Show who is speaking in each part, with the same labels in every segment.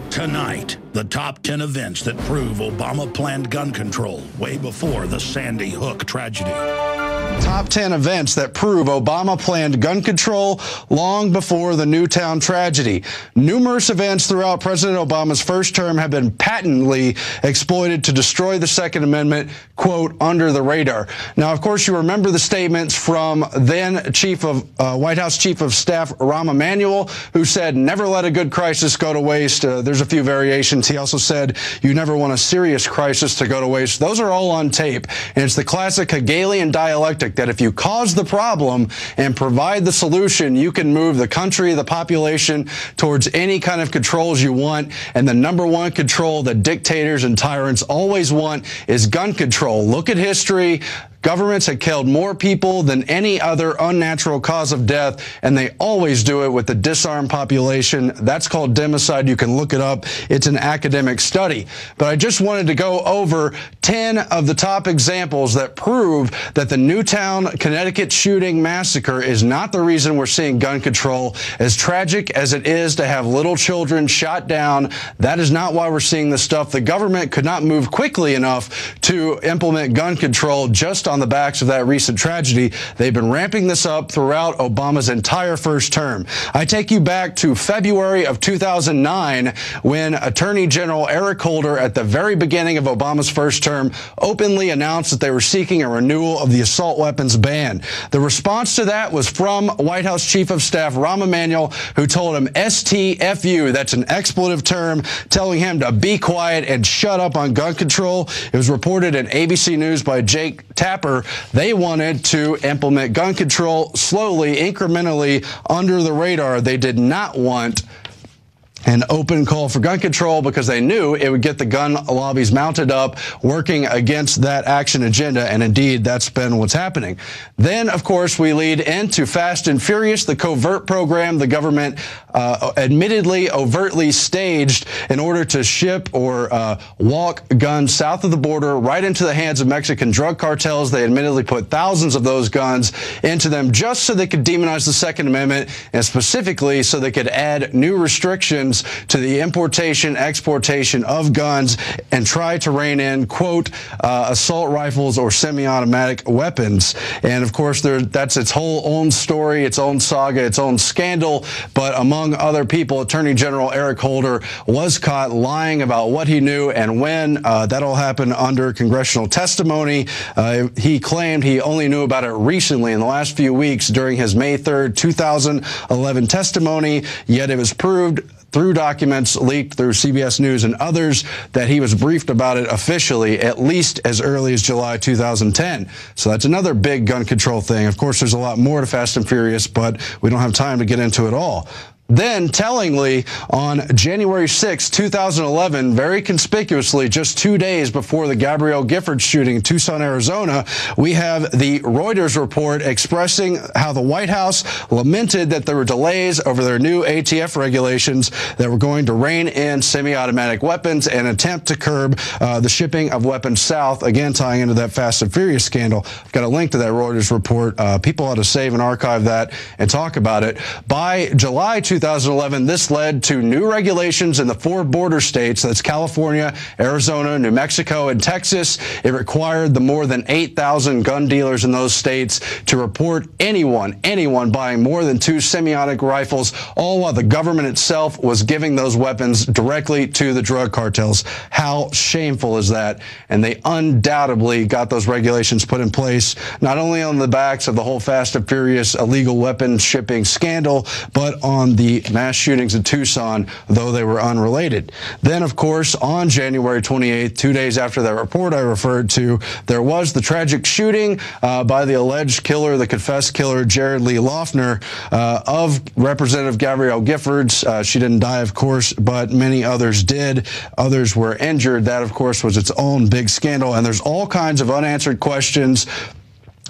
Speaker 1: Tonight, the top 10 events that prove Obama planned gun control way before the Sandy Hook tragedy.
Speaker 2: Top 10 events that prove Obama planned gun control long before the Newtown tragedy. Numerous events throughout President Obama's first term have been patently exploited to destroy the Second Amendment, quote, under the radar. Now, of course, you remember the statements from then White House Chief of Staff Rahm Emanuel, who said, never let a good crisis go to waste. There's a few variations. He also said, you never want a serious crisis to go to waste. Those are all on tape. And it's the classic Hegelian dialectic that if you cause the problem and provide the solution, you can move the country, the population towards any kind of controls you want. And the number one control that dictators and tyrants always want is gun control. Look at history. Governments have killed more people than any other unnatural cause of death, and they always do it with the disarmed population. That's called democide. You can look it up. It's an academic study. But I just wanted to go over 10 of the top examples that prove that the Newtown, Connecticut shooting massacre is not the reason we're seeing gun control. As tragic as it is to have little children shot down, that is not why we're seeing this stuff. The government could not move quickly enough to implement gun control just on the backs of that recent tragedy. They've been ramping this up throughout Obama's entire first term. I take you back to February of 2009 when Attorney General Eric Holder, at the very beginning of Obama's first term, openly announced that they were seeking a renewal of the assault weapons ban. The response to that was from White House Chief of Staff Rahm Emanuel, who told him STFU, that's an expletive term, telling him to be quiet and shut up on gun control. It was reported in ABC News by Jake Tapper. They wanted to implement gun control slowly, incrementally, under the radar. They did not want an open call for gun control because they knew it would get the gun lobbies mounted up, working against that action agenda, and indeed, that's been what's happening. Then, of course, we lead into Fast and Furious, the covert program the government admittedly overtly staged in order to ship or walk guns south of the border right into the hands of Mexican drug cartels. They admittedly put thousands of those guns into them just so they could demonize the Second Amendment, and specifically so they could add new restrictions to the importation, exportation of guns and try to rein in, quote, assault rifles or semi-automatic weapons. And of course, that's its whole own story, its own saga, its own scandal. But among other people, Attorney General Eric Holder was caught lying about what he knew and when. That all happened under congressional testimony. He claimed he only knew about it recently in the last few weeks during his May 3rd, 2011 testimony, yet it was proved through documents leaked through CBS News and others that he was briefed about it officially at least as early as July 2010. So that's another big gun control thing. Of course, there's a lot more to Fast and Furious, but we don't have time to get into it all. Then, tellingly, on January 6, 2011, very conspicuously, just 2 days before the Gabrielle Giffords shooting in Tucson, Arizona, we have the Reuters report expressing how the White House lamented that there were delays over their new ATF regulations that were going to rein in semi-automatic weapons and attempt to curb the shipping of weapons south, again tying into that Fast and Furious scandal. I've got a link to that Reuters report. People ought to save and archive that and talk about it. By July 2011, this led to new regulations in the 4 border states, that's California, Arizona, New Mexico, and Texas. It required the more than 8,000 gun dealers in those states to report anyone buying more than 2 semi-automatic rifles, all while the government itself was giving those weapons directly to the drug cartels. How shameful is that? And they undoubtedly got those regulations put in place, not only on the backs of the whole Fast and Furious illegal weapons shipping scandal, but on the mass shootings in Tucson, though they were unrelated. Then, of course, on January 28th, 2 days after that report I referred to, there was the tragic shooting by the alleged killer, the confessed killer, Jared Lee Loughner, of Representative Gabrielle Giffords. She didn't die, of course, but many others did. Others were injured. That, of course, was its own big scandal. And there's all kinds of unanswered questions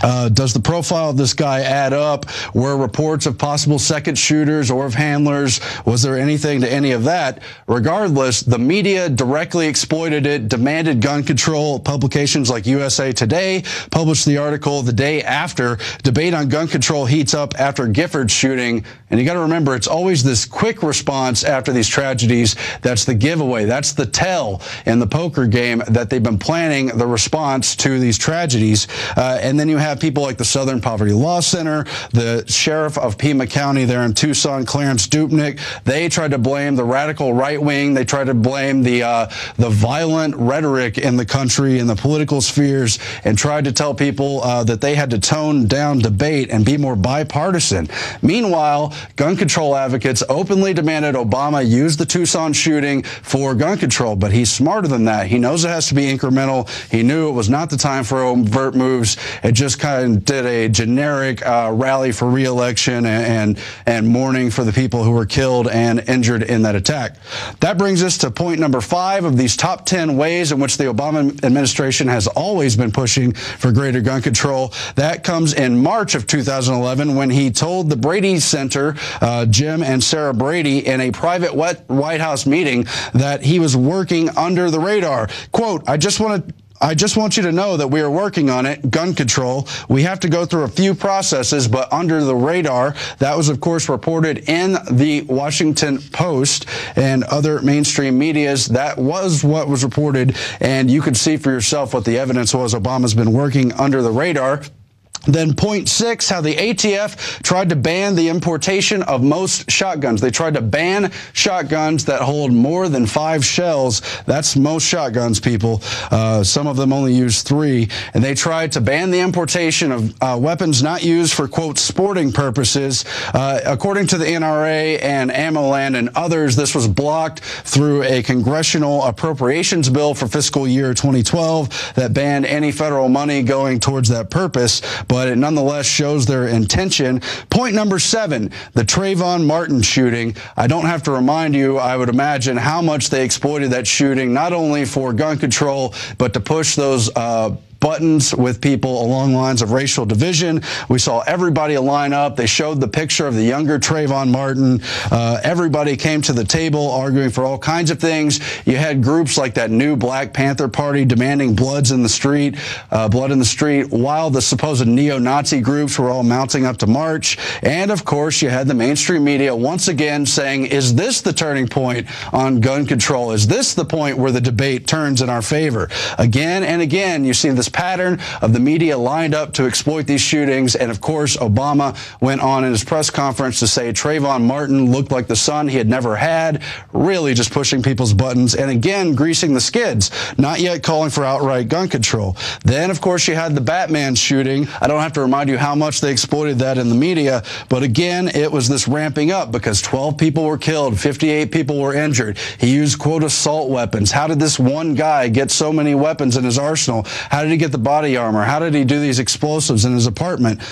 Speaker 2: Does the profile of this guy add up? Were reports of possible second shooters or of handlers? Was there anything to any of that? Regardless, the media directly exploited it, demanded gun control. Publications like USA Today published the article the day after. Debate on gun control heats up after Gifford shooting. And you got to remember, it's always this quick response after these tragedies. That's the giveaway. That's the tell in the poker game that they've been planning the response to these tragedies. And then you have people like the Southern Poverty Law Center, the sheriff of Pima County there in Tucson, Clarence Dupnick. They tried to blame the radical right wing. They tried to blame the violent rhetoric in the country and the political spheres, and tried to tell people that they had to tone down debate and be more bipartisan. Meanwhile, gun control advocates openly demanded Obama use the Tucson shooting for gun control, but he's smarter than that. He knows it has to be incremental. He knew it was not the time for overt moves. It just kind of did a generic rally for re-election and mourning for the people who were killed and injured in that attack. That brings us to point number 5 of these top 10 ways in which the Obama administration has always been pushing for greater gun control. That comes in March of 2011 when he told the Brady Center, Jim and Sarah Brady, in a private White House meeting that he was working under the radar. Quote, I just want you to know that we are working on it, gun control. We have to go through a few processes, but under the radar. That was, of course, reported in the Washington Post and other mainstream medias. That was what was reported, and you could see for yourself what the evidence was. Obama's been working under the radar. Then point 6, how the ATF tried to ban the importation of most shotguns. They tried to ban shotguns that hold more than 5 shells. That's most shotguns, people. Some of them only use 3. And they tried to ban the importation of weapons not used for, quote, sporting purposes. According to the NRA and AmmoLand and others, this was blocked through a congressional appropriations bill for fiscal year 2012 that banned any federal money going towards that purpose. But it nonetheless shows their intention. Point number 7, the Trayvon Martin shooting. I don't have to remind you, I would imagine, how much they exploited that shooting, not only for gun control, but to push those buttons with people along lines of racial division. We saw everybody line up. They showed the picture of the younger Trayvon Martin. Everybody came to the table arguing for all kinds of things. You had groups like that new Black Panther Party demanding blood in the street, while the supposed neo-Nazi groups were all mounting up to march. And of course, you had the mainstream media once again saying, is this the turning point on gun control? Is this the point where the debate turns in our favor? Again and again, you see this pattern of the media lined up to exploit these shootings. And of course, Obama went on in his press conference to say Trayvon Martin looked like the son he had never had, really just pushing people's buttons and again greasing the skids, not yet calling for outright gun control. Then, of course, you had the Batman shooting. I don't have to remind you how much they exploited that in the media, but again, it was this ramping up because 12 people were killed, 58 people were injured. He used, quote, assault weapons. How did this one guy get so many weapons in his arsenal? How did he get the body armor? How did he do these explosives in his apartment?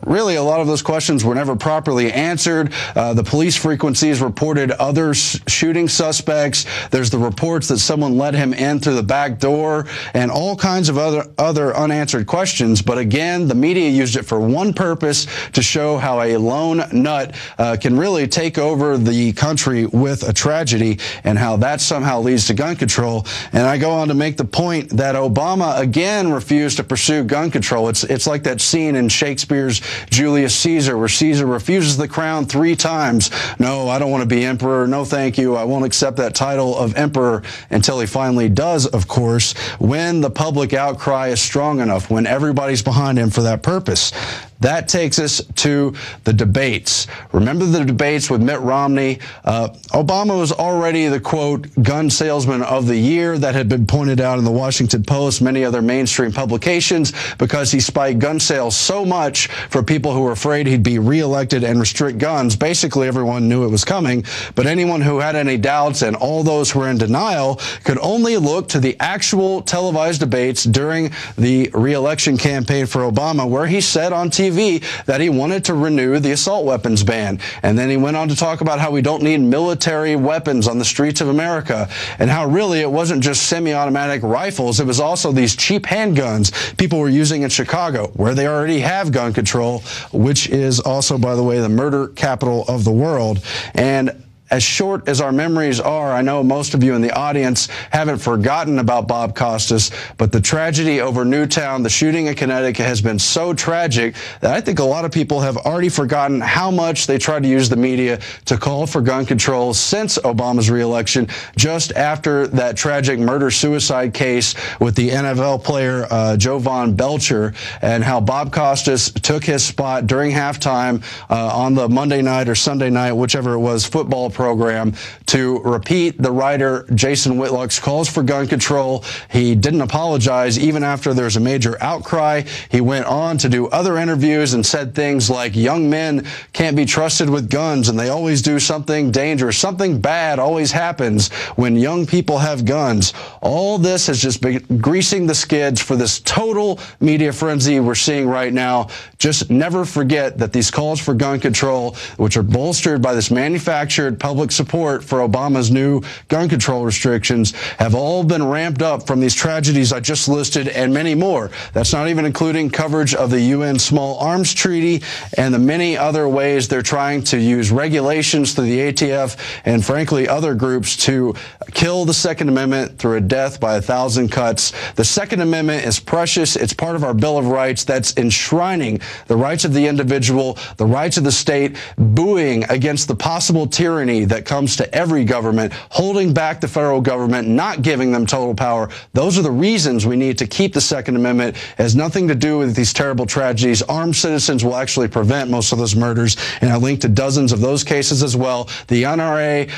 Speaker 2: Really, a lot of those questions were never properly answered. The police frequencies reported other shooting suspects. There's the reports that someone let him in through the back door and all kinds of other unanswered questions. But again, the media used it for one purpose, to show how a lone nut can really take over the country with a tragedy and how that somehow leads to gun control. And I go on to make the point that Obama, again, refused to pursue gun control. It's like that scene in Shakespeare's Julius Caesar where Caesar refuses the crown 3 times. No, I don't want to be emperor. No, thank you. I won't accept that title of emperor, until he finally does, of course, when the public outcry is strong enough, when everybody's behind him for that purpose. That takes us to the debates. Remember the debates with Mitt Romney? Obama was already the, quote, gun salesman of the year. That had been pointed out in the Washington Post, many other mainstream publications, because he spiked gun sales so much for people who were afraid he'd be reelected and restrict guns. Basically, everyone knew it was coming, but anyone who had any doubts and all those who were in denial could only look to the actual televised debates during the reelection campaign for Obama, where he said on TV TV that he wanted to renew the assault weapons ban. And then he went on to talk about how we don't need military weapons on the streets of America, and how really it wasn't just semi-automatic rifles, it was also these cheap handguns people were using in Chicago, where they already have gun control, which is also, by the way, the murder capital of the world. And as short as our memories are, I know most of you in the audience haven't forgotten about Bob Costas, but the tragedy over Newtown, the shooting in Connecticut, has been so tragic that I think a lot of people have already forgotten how much they tried to use the media to call for gun control since Obama's reelection, just after that tragic murder-suicide case with the NFL player Jovan Belcher, and how Bob Costas took his spot during halftime on the Monday night or Sunday night, whichever it was, football program, to repeat the writer Jason Whitlock's calls for gun control. He didn't apologize even after there's a major outcry. He went on to do other interviews and said things like young men can't be trusted with guns and they always do something dangerous. Something bad always happens when young people have guns. All this has just been greasing the skids for this total media frenzy we're seeing right now. Just never forget that these calls for gun control, which are bolstered by this manufactured public support for Obama's new gun control restrictions, have all been ramped up from these tragedies I just listed and many more. That's not even including coverage of the UN Small Arms Treaty and the many other ways they're trying to use regulations through the ATF and, frankly, other groups to kill the Second Amendment through a death by 1,000 cuts. The Second Amendment is precious. It's part of our Bill of Rights that's enshrining the rights of the individual, the rights of the state, buoying against the possible tyranny that comes to every government, holding back the federal government, not giving them total power. Those are the reasons we need to keep the Second Amendment. It has nothing to do with these terrible tragedies. Armed citizens will actually prevent most of those murders, and I linked to dozens of those cases as well. The NRA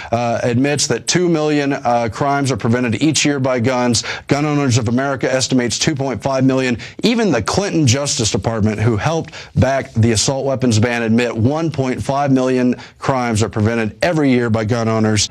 Speaker 2: admits that 2 million crimes are prevented each year by guns. Gun Owners of America estimates 2.5 million. Even the Clinton Justice Department, who helped back the assault weapons ban, admit 1.5 million crimes are prevented every year by gun owners.